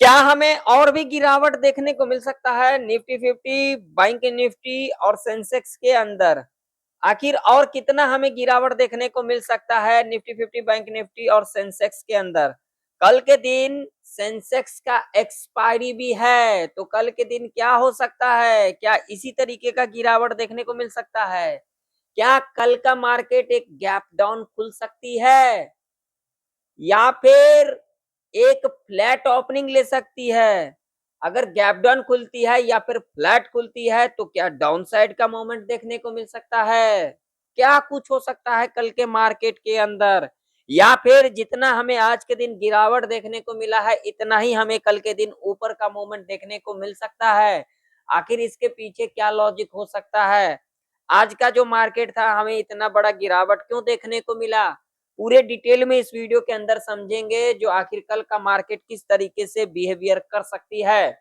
क्या हमें और भी गिरावट देखने को मिल सकता है निफ्टी 50, बैंक निफ्टी और सेंसेक्स के अंदर? आखिर और कितना हमें गिरावट देखने को मिल सकता है निफ्टी 50, बैंक निफ्टी और सेंसेक्स के अंदर? कल के दिन सेंसेक्स का एक्सपायरी भी है, तो कल के दिन क्या हो सकता है? क्या इसी तरीके का गिरावट देखने को मिल सकता है? क्या कल का मार्केट एक गैप डाउन खुल सकती है या फिर एक फ्लैट ओपनिंग ले सकती है? अगर गैप डाउन खुलती है या फिर फ्लैट खुलती है तो क्या डाउन साइड का मोमेंट देखने को मिल सकता है? क्या कुछ हो सकता है कल के मार्केट के अंदर? या फिर जितना हमें आज के दिन गिरावट देखने को मिला है इतना ही हमें कल के दिन ऊपर का मोमेंट देखने को मिल सकता है? आखिर इसके पीछे क्या लॉजिक हो सकता है? आज का जो मार्केट था हमें इतना बड़ा गिरावट क्यों देखने को मिला? पूरे डिटेल में इस वीडियो के अंदर समझेंगे जो आखिर कल का मार्केट किस तरीके से बिहेवियर कर सकती है।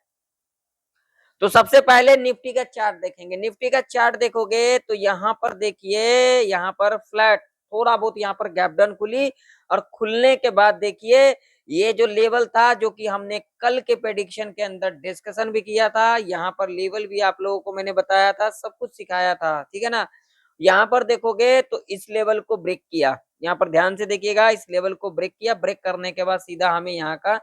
तो सबसे पहले निफ्टी का चार्ट देखेंगे। निफ्टी का चार्ट देखोगे तो यहाँ पर देखिए, यहाँ पर फ्लैट थोड़ा बहुत यहाँ पर गैप डाउन खुली और खुलने के बाद देखिए ये जो लेवल था जो कि हमने कल के प्रेडिक्शन के अंदर डिस्कशन भी किया था, यहाँ पर लेवल भी आप लोगों को मैंने बताया था, सब कुछ सिखाया था, ठीक है ना। यहाँ पर देखोगे तो इस लेवल को ब्रेक किया, यहाँ पर ध्यान से देखिएगा, इस लेवल को ब्रेक किया, ब्रेक करने के बाद सीधा हमें यहाँ का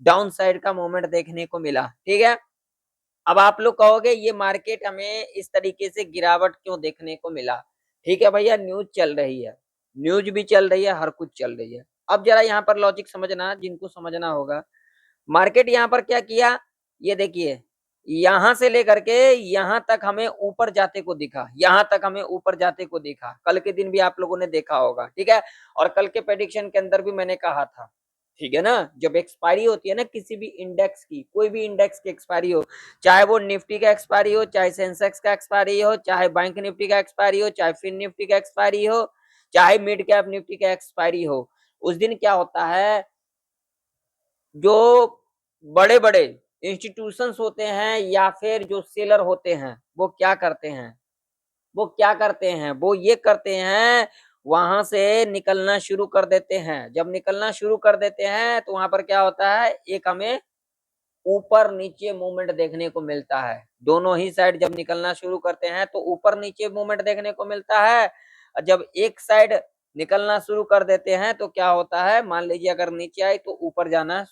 डाउन साइड का मोमेंट देखने को मिला, ठीक है। अब आप लोग कहोगे ये मार्केट हमें इस तरीके से गिरावट क्यों देखने को मिला? ठीक है भैया, न्यूज चल रही है, न्यूज भी चल रही है, हर कुछ चल रही है। अब जरा यहाँ पर लॉजिक समझना, जिनको समझना होगा। मार्केट यहाँ पर क्या किया, ये देखिए, यहाँ से लेकर के यहाँ तक हमें ऊपर जाते को दिखा, यहाँ तक हमें ऊपर जाते को दिखा, कल के दिन भी आप लोगों ने देखा होगा, ठीक है। और कल के प्रेडिक्शन के अंदर भी मैंने कहा था, ठीक है ना, जब एक्सपायरी होती है ना किसी भी इंडेक्स की, कोई भी इंडेक्स की एक्सपायरी हो, चाहे वो निफ्टी का एक्सपायरी हो, चाहे सेंसेक्स का एक्सपायरी हो, चाहे बैंक निफ्टी का एक्सपायरी हो, चाहे फिन निफ्टी का एक्सपायरी हो, चाहे मिड कैप निफ्टी का एक्सपायरी हो, उस दिन क्या होता है, जो बड़े बड़े इंस्टीट्यूशंस होते हैं या फिर जो सेलर होते हैं वो क्या करते हैं, वो क्या करते हैं, वो ये करते हैं, वहां से निकलना शुरू कर देते हैं। जब निकलना शुरू कर देते हैं तो वहां पर क्या होता है, एक हमें ऊपर नीचे मूवमेंट देखने को मिलता है। दोनों ही साइड जब निकलना शुरू करते हैं तो ऊपर नीचे मूवमेंट देखने को मिलता है। जब एक साइड निकलना शुरू कर देते हैं तो क्या होता है, मान लीजिए अगर नीचे आई तो ऊपर जाना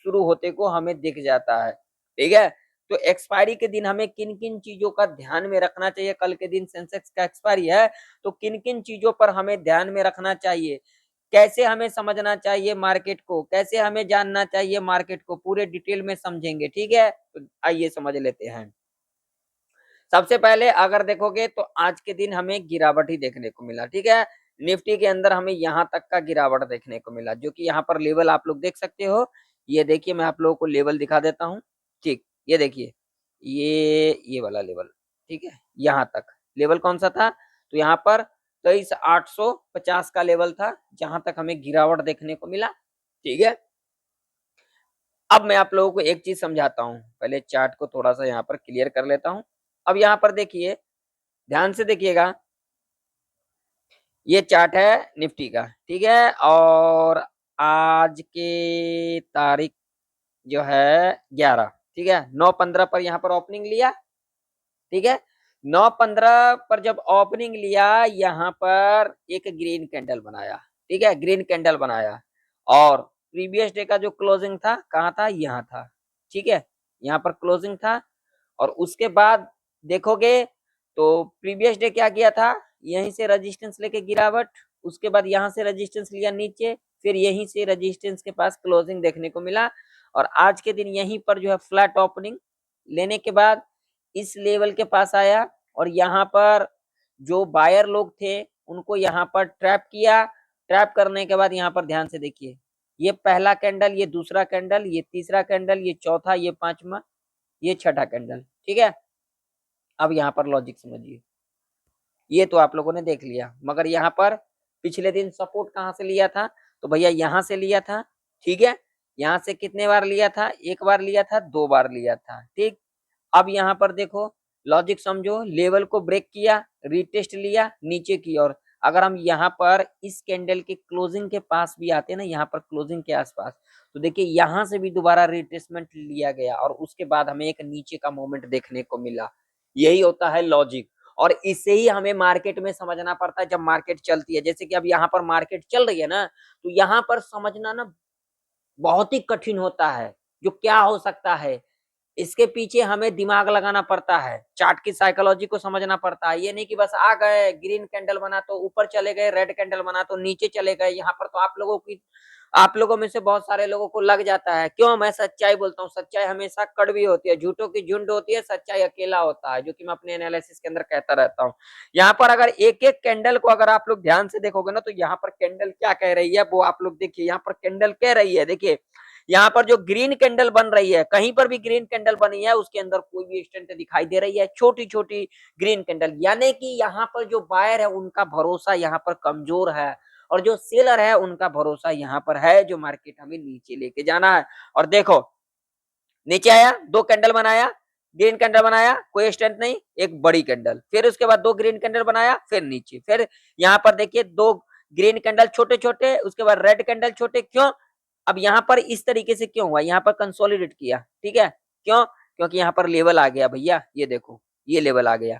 शुरू होते को हमें दिख जाता है, ठीक है। तो एक्सपायरी के दिन हमें किन किन चीजों का ध्यान में रखना चाहिए, कल के दिन सेंसेक्स का एक्सपायरी है तो किन किन चीजों पर हमें ध्यान में रखना चाहिए, कैसे हमें समझना चाहिए मार्केट को, कैसे हमें जानना चाहिए मार्केट को, पूरे डिटेल में समझेंगे, ठीक है। तो आइए समझ लेते हैं। सबसे पहले अगर देखोगे तो आज के दिन हमें गिरावट ही देखने को मिला, ठीक है। निफ्टी के अंदर हमें यहाँ तक का गिरावट देखने को मिला, जो कि यहाँ पर लेवल आप लोग देख सकते हो। ये देखिए, मैं आप लोगों को लेवल दिखा देता हूँ, ठीक, ये देखिए, ये वाला लेवल, ठीक है, यहाँ तक लेवल कौन सा था, तो यहाँ पर 23,850 का लेवल था, जहां तक हमें गिरावट देखने को मिला, ठीक है। अब मैं आप लोगों को एक चीज समझाता हूँ, पहले चार्ट को थोड़ा सा यहाँ पर क्लियर कर लेता हूँ। अब यहाँ पर देखिए, ध्यान से देखिएगा, ये चार्ट है निफ्टी का, ठीक है। और आज के तारीख जो है 11, ठीक है, 9/15 पर यहाँ पर ओपनिंग लिया, ठीक है। 9/15 पर जब ओपनिंग लिया, यहाँ पर एक ग्रीन कैंडल बनाया, ठीक है, ग्रीन कैंडल बनाया। और प्रीवियस डे का जो क्लोजिंग था कहाँ था, यहाँ था, ठीक है, यहाँ पर क्लोजिंग था। और उसके बाद देखोगे तो प्रीवियस डे क्या किया था, यहीं से रेजिस्टेंस लेके गिरावट, उसके बाद यहाँ से रेजिस्टेंस लिया नीचे, फिर यहीं से रेजिस्टेंस के पास क्लोजिंग देखने को मिला। और आज के दिन यहीं पर जो है फ्लैट ओपनिंग लेने के बाद इस लेवल के पास आया और यहाँ पर जो बायर लोग थे उनको यहाँ पर ट्रैप किया। ट्रैप करने के बाद यहाँ पर ध्यान से देखिए, ये पहला कैंडल, ये दूसरा कैंडल, ये तीसरा कैंडल, ये चौथा, ये पांचवा, ये छठा कैंडल, ठीक है। अब यहाँ पर लॉजिक समझिए, ये तो आप लोगों ने देख लिया, मगर यहाँ पर पिछले दिन सपोर्ट कहाँ से लिया था, तो भैया यहाँ से लिया था, ठीक है। यहाँ से कितने बार लिया था, एक बार लिया था, दो बार लिया था, ठीक। अब यहाँ पर देखो, लॉजिक समझो, लेवल को ब्रेक किया, रीटेस्ट लिया नीचे की ओर। अगर हम यहाँ पर इस कैंडल के क्लोजिंग के पास भी आते हैं ना, यहाँ पर क्लोजिंग के आसपास, तो देखिए यहाँ से भी दोबारा रिट्रेसमेंट लिया गया और उसके बाद हमें एक नीचे का मूवमेंट देखने को मिला। यही होता है लॉजिक और इसे ही हमें मार्केट में समझना पड़ता है जब मार्केट चलती है। जैसे कि अब यहाँ पर मार्केट चल रही है ना, तो यहाँ पर समझना ना बहुत ही कठिन होता है, जो क्या हो सकता है। इसके पीछे हमें दिमाग लगाना पड़ता है, चार्ट की साइकोलॉजी को समझना पड़ता है। ये नहीं कि बस आ गए, ग्रीन कैंडल बना तो ऊपर चले गए, रेड कैंडल बना तो नीचे चले गए। यहाँ पर तो आप लोगों में से बहुत सारे लोगों को लग जाता है। क्यों? मैं सच्चाई बोलता हूँ, सच्चाई हमेशा कड़वी होती है, झूठों की झुंड होती है, सच्चाई अकेला होता है, जो कि मैं अपने एनालिसिस के अंदर कहता रहता हूँ। यहाँ पर अगर एक-एक कैंडल को अगर आप लोग ध्यान से देखोगे ना, तो यहाँ पर कैंडल क्या कह रही है वो आप लोग देखिए। यहाँ पर कैंडल कह रही है, देखिए यहाँ पर जो ग्रीन कैंडल बन रही है, कहीं पर भी ग्रीन कैंडल बनी है उसके अंदर कोई भी स्ट्रेंथ दिखाई दे रही है, छोटी-छोटी ग्रीन कैंडल, यानी कि यहाँ पर जो बायर है उनका भरोसा यहाँ पर कमजोर है और जो सेलर है उनका भरोसा यहाँ पर है, जो मार्केट हमें नीचे लेके जाना है। और देखो नीचे आया, 2 कैंडल बनाया, ग्रीन कैंडल बनाया, कोई स्ट्रेंथ नहीं, एक बड़ी कैंडल, फिर उसके बाद 2 ग्रीन कैंडल बनाया, फिर नीचे, फिर यहाँ पर देखिए 2 ग्रीन कैंडल छोटे-छोटे, उसके बाद रेड कैंडल छोटे, क्यों? अब यहाँ पर इस तरीके से क्यों हुआ? यहाँ पर कंसोलिडेट किया, ठीक है? क्यों? क्योंकि यहाँ पर लेवल आ गया भैया, ये देखो, ये लेवल आ गया।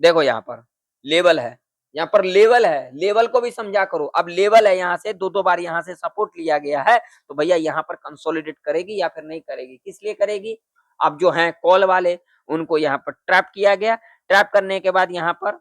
देखो यहाँ पर लेवल है, यहाँ पर लेवल है, लेवल को भी समझा करो। अब लेवल है, यहाँ से 2-2 बार यहाँ से सपोर्ट लिया गया है, तो भैया यहाँ पर कंसोलिडेट करेगी या फिर नहीं करेगी? किस लिए करेगी? अब जो हैं कॉल वाले, उनको यहाँ पर ट्रैप किया गया, ट्रैप करने के बाद यहाँ पर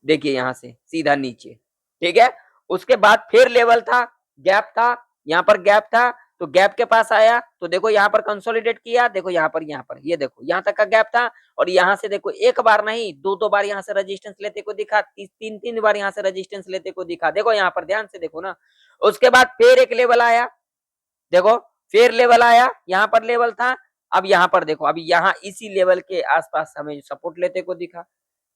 देखिए यहाँ से सीधा नीचे, ठीक है? उसके बाद फिर लेवल था, गैप था, यहाँ पर गैप था, तो गैप के पास आया, तो देखो यहाँ पर कंसोलिडेट किया, देखो यहाँ पर, ये देखो, यहाँ तक का गैप था और यहाँ से देखो एक बार नहीं, 2-2 बार यहाँ से रेजिस्टेंस लेते को दिखा, 3-3 बार यहाँ से रेजिस्टेंस लेते को दिखा। देखो यहाँ पर ध्यान से देखो ना, उसके बाद फिर एक लेवल आया, देखो, फिर लेवल आया, यहाँ पर लेवल था, अब यहाँ पर देखो, अभी यहाँ इसी लेवल के आसपास हमें सपोर्ट लेते को दिखा।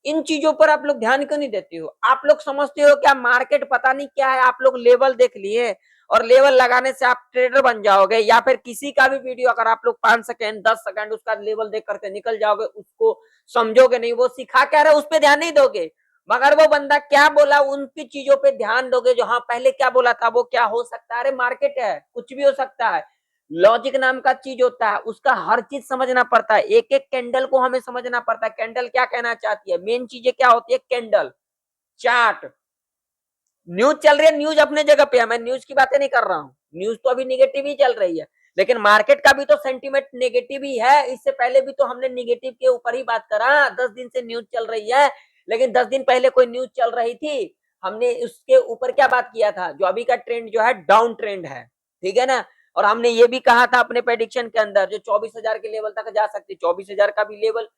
इन चीजों पर आप लोग ध्यान क्यों नहीं देते हो? आप लोग समझते हो क्या मार्केट पता नहीं क्या है, आप लोग लेवल देख लिए और लेवल लगाने से आप ट्रेडर बन जाओगे, या फिर किसी का भी वीडियो अगर आप लोग 5 सेकंड 10 सेकंड उसका लेवल देख करके निकल जाओगे, उसको समझोगे नहीं, वो सिखा क्या रहा है उस पर ध्यान नहीं दोगे, मगर वो बंदा क्या बोला उनकी चीजों पे ध्यान दोगे, जो हाँ पहले क्या बोला था वो क्या हो सकता है। अरे मार्केट है, कुछ भी हो सकता है। लॉजिक नाम का चीज होता है, उसका हर चीज समझना पड़ता है, एक एक कैंडल को हमें समझना पड़ता है, कैंडल क्या कहना चाहती है, मेन चीजें क्या होती है, कैंडल, चार्ट। न्यूज चल रही है, न्यूज अपने जगह पे है, मैं न्यूज की बातें नहीं कर रहा हूँ, न्यूज तो अभी निगेटिव ही चल रही है, लेकिन मार्केट का भी तो सेंटीमेंट नेगेटिव ही है। इससे पहले भी तो हमने निगेटिव के ऊपर ही बात करा, 10 दिन से न्यूज चल रही है, लेकिन 10 दिन पहले कोई न्यूज चल रही थी, हमने उसके ऊपर क्या बात किया था, जो अभी का ट्रेंड जो है डाउन ट्रेंड है, ठीक है ना। और हमने ये भी कहा था अपने प्रेडिक्शन के अंदर, जो 24,000 के लेवल तक जा सकती, 24,000 का भी लेवल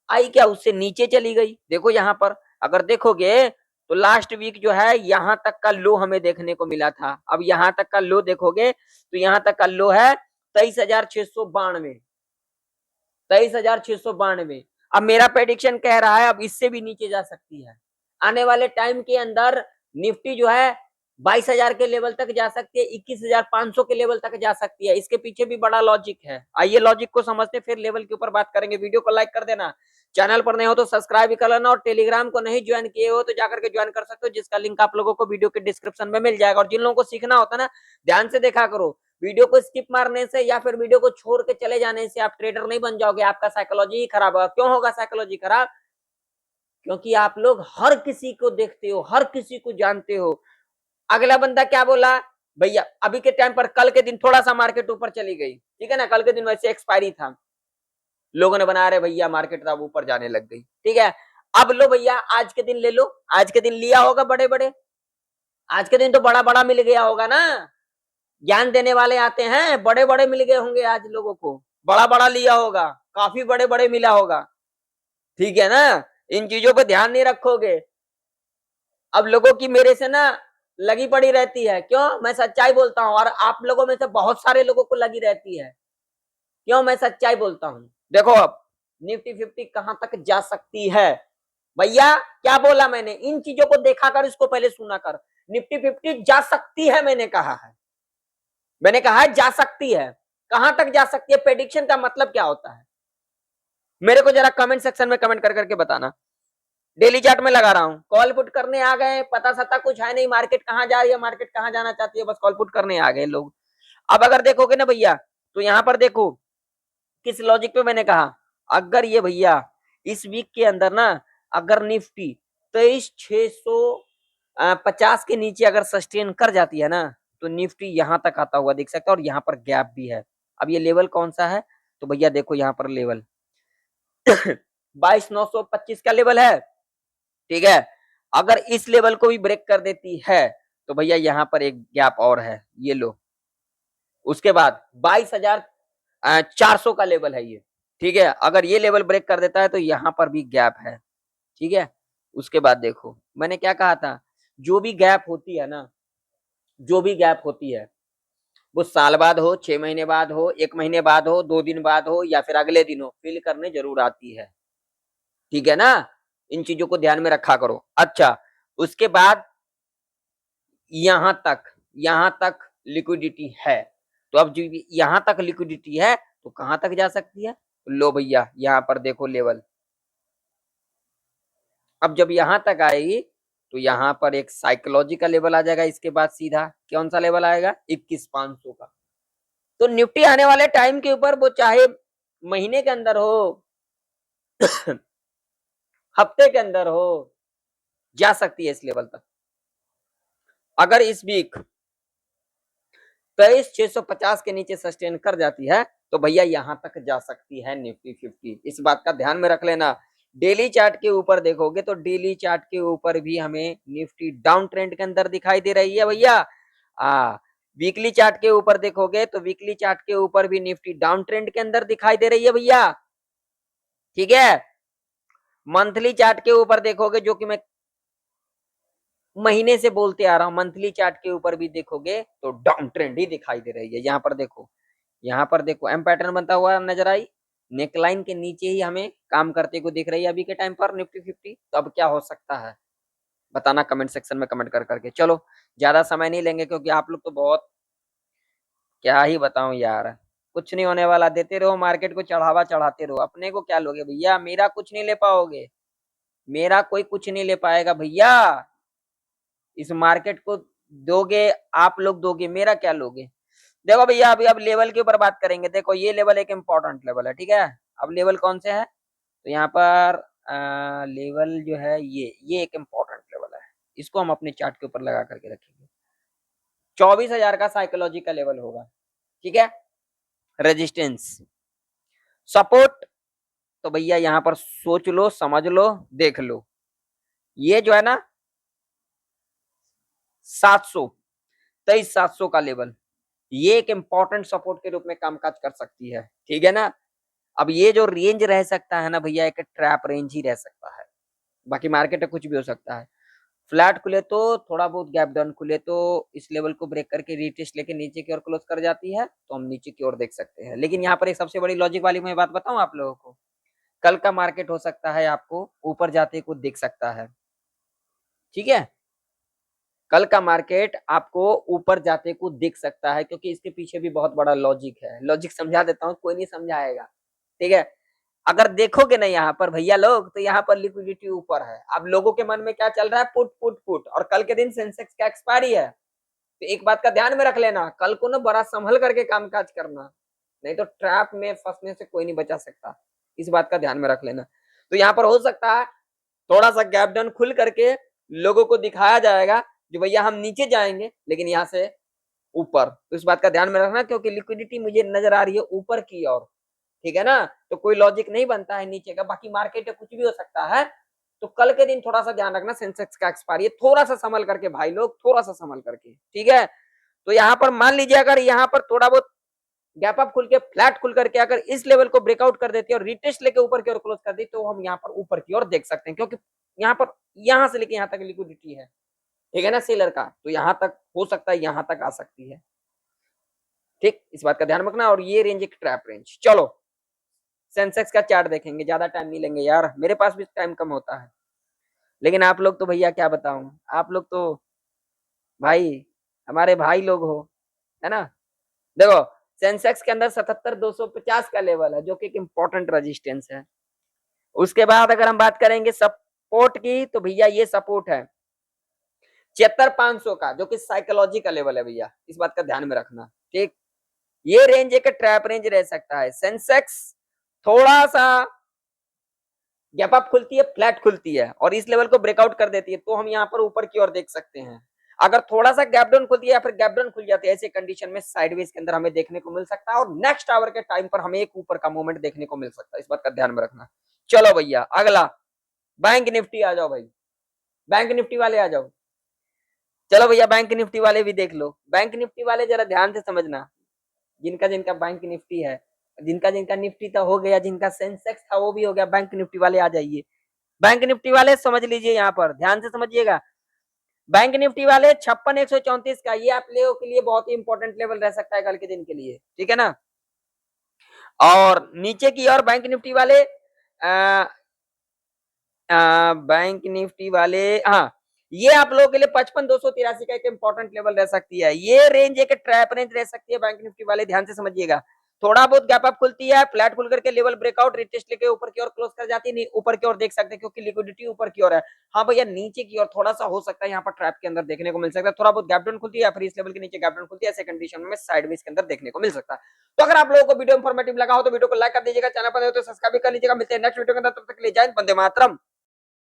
आई क्या, उससे नीचे चली गई। देखो यहाँ पर अगर देखोगे तो लास्ट वीक जो है यहाँ तक का लो हमें देखने को मिला था, अब यहाँ तक का लो देखोगे तो यहाँ तक का लो है 23,692, 23,692। अब मेरा प्रेडिक्शन कह रहा है अब इससे भी नीचे जा सकती है, आने वाले टाइम के अंदर निफ्टी जो है 22,000 के लेवल तक जा सकती है, 21,500 के लेवल तक जा सकती है। इसके पीछे भी बड़ा लॉजिक है, आइए लॉजिक को समझते फिर लेवल के ऊपर बात करेंगे। वीडियो को लाइक कर देना, चैनल पर नए हो तो सब्सक्राइब भी कर लेना, और टेलीग्राम को नहीं ज्वाइन किए हो तो जाकर के ज्वाइन कर सकते हो, जिसका लिंक आप लोगों को वीडियो के डिस्क्रिप्शन में मिल जाएगा। और जिन लोगों को सीखना होता है ना, ध्यान से देखा करो, वीडियो को स्किप मारने से या फिर वीडियो को छोड़ के चले जाने से आप ट्रेडर नहीं बन जाओगे, आपका साइकोलॉजी ही खराब होगा। क्यों होगा साइकोलॉजी खराब? क्योंकि आप लोग हर किसी को देखते हो, हर किसी को जानते हो। अगला बंदा क्या बोला भैया, अभी के टाइम पर कल के दिन थोड़ा सा मार्केट ऊपर चली गई, ठीक है ना, कल के दिन वैसे एक्सपायरी था, लोगों ने बना रहे भैया मार्केट अब ऊपर जाने लग गई, ठीक है। अब लो भैया आज के दिन ले लो, आज के दिन लिया होगा बड़े बड़े, आज के दिन तो बड़ा बड़ा मिल गया होगा ना, ज्ञान देने वाले आते हैं, बड़े बड़े मिल गए होंगे आज लोगों को, बड़ा बड़ा लिया होगा, काफी बड़े बड़े मिला होगा, ठीक है ना। इन चीजों पे ध्यान नहीं रखोगे, अब लोगों की मेरे से ना लगी पड़ी रहती है। क्यों? मैं सच्चाई बोलता हूं, और आप लोगों में से बहुत सारे लोगों को लगी रहती है। क्यों? मैं सच्चाई बोलता हूं। देखो अब निफ्टी 50 कहां तक जा सकती है, भैया क्या बोला मैंने, इन चीजों को देखा कर, इसको पहले सुना कर। निफ्टी 50 जा सकती है, मैंने कहा है, मैंने कहा है जा सकती है। कहां तक जा सकती है? प्रेडिक्शन का मतलब क्या होता है, मेरे को जरा कमेंट सेक्शन में कमेंट कर करके बताना। डेली चार्ट में लगा रहा हूं, कॉल पुट करने आ गए, पता सता कुछ है नहीं, मार्केट कहां जा रही है, मार्केट कहां जाना चाहती है, बस कॉल पुट करने आ गए लोग। अब अगर देखोगे ना भैया, तो यहाँ पर देखो किस लॉजिक पे मैंने कहा, अगर ये भैया इस वीक के अंदर ना अगर निफ्टी 23,650 के नीचे अगर सस्टेन कर जाती है ना, तो निफ्टी यहां तक आता हुआ दिख सकता है, और यहाँ पर गैप भी है। अब ये लेवल कौन सा है, तो भैया देखो यहाँ पर लेवल 22,925 का लेवल है, ठीक है। अगर इस लेवल को भी ब्रेक कर देती है, तो भैया यहाँ पर एक गैप और है, ये लो। उसके बाद 22,400 का लेवल है ये, ठीक है। अगर ये लेवल ब्रेक कर देता है तो यहाँ पर भी गैप है, ठीक है। उसके बाद देखो मैंने क्या कहा था, जो भी गैप होती है ना, जो भी गैप होती है, वो साल बाद हो, 6 महीने बाद हो, 1 महीने बाद हो, 2 दिन बाद हो, या फिर अगले दिन हो, फिल करने जरूर आती है, ठीक है ना। इन चीजों को ध्यान में रखा करो। अच्छा, उसके बाद यहां तक लिक्विडिटी है, तो अब जो यहां तक लिक्विडिटी है तो कहां तक जा सकती है, लो भैया यहां पर देखो लेवल। अब जब यहां तक आएगी तो यहां पर एक साइकोलॉजी का लेवल आ जाएगा, इसके बाद सीधा कौन सा लेवल आएगा, 21,500 का। तो निफ्टी आने वाले टाइम के ऊपर वो चाहे महीने के अंदर हो हफ्ते के अंदर हो, जा सकती है इस लेवल तक। अगर इस वीक 23,650 के नीचे सस्टेन कर जाती है तो भैया यहां तक जा सकती है निफ्टी 50। इस बात का ध्यान में रख लेना। डेली चार्ट के ऊपर देखोगे तो डेली चार्ट के ऊपर भी हमें निफ्टी डाउन ट्रेंड के अंदर दिखाई दे रही है भैया। वीकली चार्ट के ऊपर देखोगे तो वीकली चार्ट के ऊपर भी निफ्टी डाउन ट्रेंड के अंदर दिखाई दे रही है भैया, ठीक है। मंथली चार्ट के ऊपर देखोगे, जो कि मैं महीने से बोलते आ रहा हूं, मंथली चार्ट के ऊपर भी देखोगे तो डाउन ट्रेंड ही दिखाई दे रही है। यहाँ पर देखो, यहाँ पर देखो एम पैटर्न बनता हुआ नजर आई, नेकलाइन के नीचे ही हमें काम करते को दिख रही है अभी के टाइम पर निफ्टी 50। तो अब क्या हो सकता है बताना कमेंट सेक्शन में कमेंट कर करके। चलो ज्यादा समय नहीं लेंगे क्योंकि आप लोग तो बहुत, क्या ही बताऊं यार, कुछ नहीं होने वाला। देते रहो मार्केट को चढ़ावा, चढ़ाते रहो, अपने को क्या लोगे भैया, मेरा कुछ नहीं ले पाओगे, मेरा कोई कुछ नहीं ले पाएगा भैया। इस मार्केट को दोगे आप लोग, दोगे, मेरा क्या लोगे। देखो भैया अभी अब लेवल के ऊपर बात करेंगे। देखो ये लेवल एक इम्पोर्टेंट लेवल है, ठीक है। अब लेवल कौन से है, तो यहाँ पर लेवल जो है ये एक इम्पोर्टेंट लेवल है, इसको हम अपने चार्ट के ऊपर लगा करके रखेंगे। 24,000 का साइकोलॉजी का लेवल होगा, ठीक है। रेजिस्टेंस, सपोर्ट, तो भैया यहाँ पर सोच लो, समझ लो, देख लो, ये जो है ना 700, 23,700 का लेवल, ये एक इंपॉर्टेंट सपोर्ट के रूप में कामकाज कर सकती है, ठीक है ना। अब ये जो रेंज रह सकता है ना भैया, एक ट्रैप रेंज ही रह सकता है, बाकी मार्केट में कुछ भी हो सकता है। फ्लैट खुले तो थोड़ा बहुत गैप डाउन खुले तो इस लेवल को ब्रेक करके रीटेस्ट लेके नीचे की ओर क्लोज कर जाती है, तो हम नीचे की ओर देख सकते हैं। लेकिन यहाँ पर एक सबसे बड़ी लॉजिक वाली मैं बात बताऊं आप लोगों को, कल का मार्केट हो सकता है आपको ऊपर जाते को दिख सकता है, ठीक है। कल का मार्केट आपको ऊपर जाते को दिख सकता है, क्योंकि इसके पीछे भी बहुत बड़ा लॉजिक है। लॉजिक समझा देता हूँ, कोई नहीं समझाएगा, ठीक है। अगर देखोगे ना यहाँ पर भैया लोग, तो यहाँ पर लिक्विडिटी ऊपर है। अब लोगों के मन में क्या चल रहा है, पुट पुट पुट, और कल के दिन सेंसेक्स का एक्सपायरी है। तो एक बात का ध्यान में रख लेना, कल को ना बड़ा संभल करके कामकाज करना, नहीं तो ट्रैप में फंसने से कोई नहीं बचा सकता। इस बात का ध्यान में रख लेना। तो यहाँ पर हो सकता है थोड़ा सा गैप डाउन खुल करके लोगों को दिखाया जाएगा जो भैया हम नीचे जाएंगे लेकिन यहाँ से ऊपर। तो इस बात का ध्यान में रखना, क्योंकि लिक्विडिटी मुझे नजर आ रही है ऊपर की ओर, ठीक है ना। तो कोई लॉजिक नहीं बनता है नीचे का, बाकी मार्केट में कुछ भी हो सकता है। तो कल के दिन थोड़ा सा ध्यान रखना, सेंसेक्स का एक्सपायरी है, थोड़ा सा संभल करके भाई लोग, थोड़ा सा संभल करके, ठीक है। तो यहाँ पर मान लीजिए अगर यहाँ पर थोड़ा बहुत गैप अप खुल के फ्लैट खुल करके अगर इस लेवल को ब्रेकआउट कर देती है और रिटेस्ट लेके ऊपर की ओर क्लोज कर दी, तो हम यहाँ पर ऊपर की ओर देख सकते हैं, क्योंकि यहाँ पर यहाँ से लेके यहाँ तक लिक्विडिटी है, ठीक है ना सेलर का। तो यहाँ तक हो सकता है, यहाँ तक आ सकती है, ठीक। इस बात का ध्यान रखना। और ये रेंज एक ट्रैप रेंज। चलो सेंसेक्स का चार्ट देखेंगे, ज्यादा टाइम नहीं लेंगे यार, मेरे पास भी टाइम कम होता है, लेकिन आप लोग तो भैया क्या बताऊं, आप लोग तो भाई हमारे भाई लोग हो, है ना। देखो सेंसेक्स के अंदर 77,250 का लेवल है, जो कि एक इंपॉर्टेंट रेजिस्टेंस है। उसके बाद अगर हम बात करेंगे सपोर्ट की, तो भैया ये सपोर्ट है 76,500 का, जो कि साइकोलॉजी का लेवल है भैया, इस बात का ध्यान में रखना, ठीक। ये रेंज एक ट्रैप रेंज रह सकता है। सेंसेक्स थोड़ा सा गैप अप खुलती है, फ्लैट खुलती है और इस लेवल को ब्रेकआउट कर देती है, तो हम यहाँ पर ऊपर की ओर देख सकते हैं। अगर थोड़ा सा गैप डाउन खुलती है या फिर गैप डाउन खुल जाती है, ऐसे कंडीशन में साइडवेज के अंदर हमें देखने को मिल सकता है और नेक्स्ट आवर के टाइम पर हमें एक ऊपर का मूवमेंट देखने को मिल सकता है, इस बात का ध्यान में रखना। चलो भैया अगला बैंक निफ्टी आ जाओ भाई, बैंक निफ्टी वाले आ जाओ। चलो भैया बैंक निफ्टी वाले भी देख लो। बैंक निफ्टी वाले जरा ध्यान से समझना, जिनका जिनका बैंक निफ्टी है, जिनका जिनका निफ्टी तो हो गया, जिनका सेंसेक्स था वो भी हो गया, बैंक निफ्टी वाले आ जाइए। बैंक निफ्टी वाले समझ लीजिए, यहाँ पर ध्यान से समझिएगा। बैंक निफ्टी वाले 56,134 का, ये आप लोगों के लिए बहुत ही इंपॉर्टेंट लेवल रह सकता है कल के दिन के लिए, ठीक है ना। और नीचे की ओर बैंक निफ्टी वाले बैंक निफ्टी वाले, हाँ ये आप लोगों के लिए 55,283 का एक इंपॉर्टेंट लेवल रह सकती है। ये रेंज एक ट्रैप रेंज रह सकती है बैंक निफ्टी वाले, ध्यान से समझिएगा। थोड़ा बहुत गैप अप खुलती है, फ्लैट खुल करके लेवल ब्रेकआउट रिटेस्ट लेके ऊपर की ओर क्लोज कर जाती है, ऊपर की ओर देख सकते हैं क्योंकि लिक्विडिटी ऊपर की ओर है। हाँ भैया नीचे की ओर थोड़ा सा हो सकता है यहाँ पर ट्रैप के अंदर देखने को मिल सकता है, थोड़ा बहुत गैप डाउन खुलती है या फिर इस लेवल के नीचे गैप डाउन खुलती है, ऐसे कंडीशन में साइडवेज के अंदर देखने को मिल सकता है। तो अगर आप लोगों को वीडियो इंफॉर्मेटिव लगा हो तो वीडियो को लाइक कर दीजिएगा, चैनल पर हो तो सब्सक्राइब कर लीजिएगा। मिलते हैं नेक्स्ट वीडियो के अंदर, तब तक के लिए जय हिंद, वंदे मातरम।